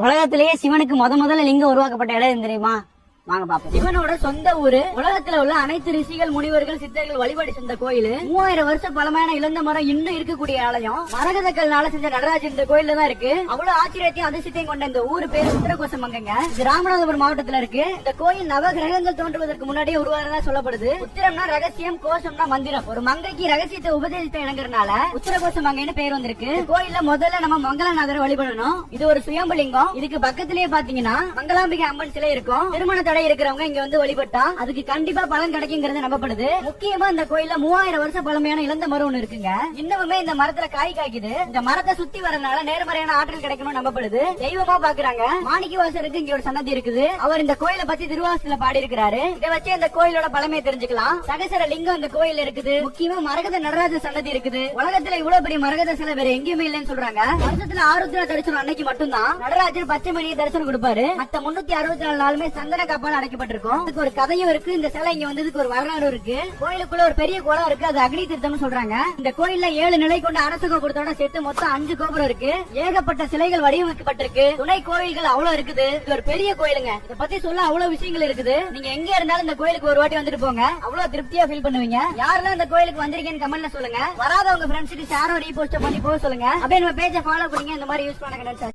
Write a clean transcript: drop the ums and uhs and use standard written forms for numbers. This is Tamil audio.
உலகத்திலேயே சிவனுக்கு முதல்ல லிங்கம் உருவாக்கப்பட்ட இடம் தெரியுமா? வாங்க பாப்போம். சிவனோட சொந்த ஊரு. உலகத்துல உள்ள அனைத்து ரிஷிகள், முனிவர்கள், சித்தர்கள் வழிபாடு செஞ்ச கோயில். 3000 வருஷம் பழமையான இழந்த மரம் இன்னும் இருக்கக்கூடிய ஆலயம். மரகதக்கல்னால செஞ்ச நடராஜர் இந்த கோயில்ல தான் இருக்கு. அவ்வளவு ஆச்சரியத்தையும் அதிசயத்தையும் கொண்ட இந்த ஊரு பேரு உத்தரகோசமங்கங்க. இது ராமநாதபுரம் மாவட்டத்துல இருக்கு. இந்த கோயில் நவ கிரகங்கள் தோன்றுவதற்கு முன்னாடியே உருவானதா சொல்லப்படுது. உத்திரம்னா ரகசியம், கோஷம்னா மந்திரம். ஒரு மங்கைக்கு ரகசியத்தை உபதேசித்த இடங்கிறனால உத்தரகோசமங்கைன்னு பேர் வந்திருக்கு. கோயில்ல முதல்ல நம்ம மங்களநாதரை வழிபடணும். இது ஒரு சுயம்பலிங்கம். இதுக்கு பக்கத்திலேயே பாத்தீங்கன்னா மங்களாம்பிகை அம்மன் சிலை இருக்கும். திருமண தடை இருக்கிறவங்க இங்க வந்து வழிபட்டா அதுக்கு கண்டிப்பா பலன் கிடைக்குங்கிறது நம்பப்படுது. முக்கியமா இந்த கோயில்ல 3000 வருஷம் பழமையான இழந்த மரம் ஒண்ணு இருக்குங்க. இன்னுமே இந்த மரத்துல காய் காய்க்குது. இந்த மரத்தை சுத்தி வரனால நேர்மறையான ஆற்றல் கிடைக்கணும் நம்பப்படுது. தெய்வமா பாக்குறாங்க. மாணிக்கவாசருக்கு இங்க ஒரு சன்னதி இருக்குது. அவர் இந்த கோயிலை பத்தி திருவாசத்துல பாடி இருக்கிறாரு. இதை வச்சு இந்த கோயிலோட பழமையை தெரிஞ்சுக்கலாம். சகசர லிங்கம் இந்த கோயில்ல இருக்குது. முக்கியமா மரகத நடராஜ சன்னதி இருக்குது. உலகத்துல இவ்வளவு பெரிய மரகத சிலை வேற எங்கேயுமே இல்லைன்னு சொல்றாங்க. வருஷத்துல ஆருத்ரா தரிசனம் அன்னைக்கு மட்டும்தான் நடராஜர் பச்சை மணியை தரிசனம் கொடுப்பாரு. மத்த 364 நாளுமே சந்தன கப்பால் அடைக்கப்பட்டிருக்கும். இதுக்கு ஒரு கதையும் இருக்கு. இந்த சிலை இங்க வந்ததுக்கு ஒரு வரலாறு இருக்கு. கோயிலுக்குள்ள ஒரு பெரிய குளம் இருக்கு. அது அக்னி தீர்த்தம்னு சொல்றாங்க. இந்த கோயில்ல 7 நிலை கொண்ட அரச கோபுரத்தோட சேர்த்து மொத்தம் 5 கோபுரம் இருக்கு. ஏகப்பட்ட சிலைகள் வடிவமைக்கப்பட்டிருக்கு. துணை கோயில்கள் அவ்வளவு இருக்குது. இது ஒரு பெரிய கோயிலுங்க. இத பத்தி சொல்ல அவ்வளவு விஷயங்கள் இருக்குது. நீங்க எங்க இருந்தாலும் இந்த கோயிலுக்கு ஒரு வாட்டி வந்துட்டு போங்க. அவ்வளவு திருப்தியா ஃபீல் பண்ணுவீங்க. யாரெல்லாம் இந்த கோயிலுக்கு வந்திருக்கீங்கன்னு கமெண்ட்ல சொல்லுங்க. வராதவங்க ஃப்ரெண்ட்ஸ்க்கு ஷேர் ரீபோஸ்ட் பண்ணி போக சொல்லுங்க. அப்படியே நம்ம பேஜை ஃபாலோ பண்ணுங்க. இந்த மாதிரி யூஸ் பண்ணுங்க.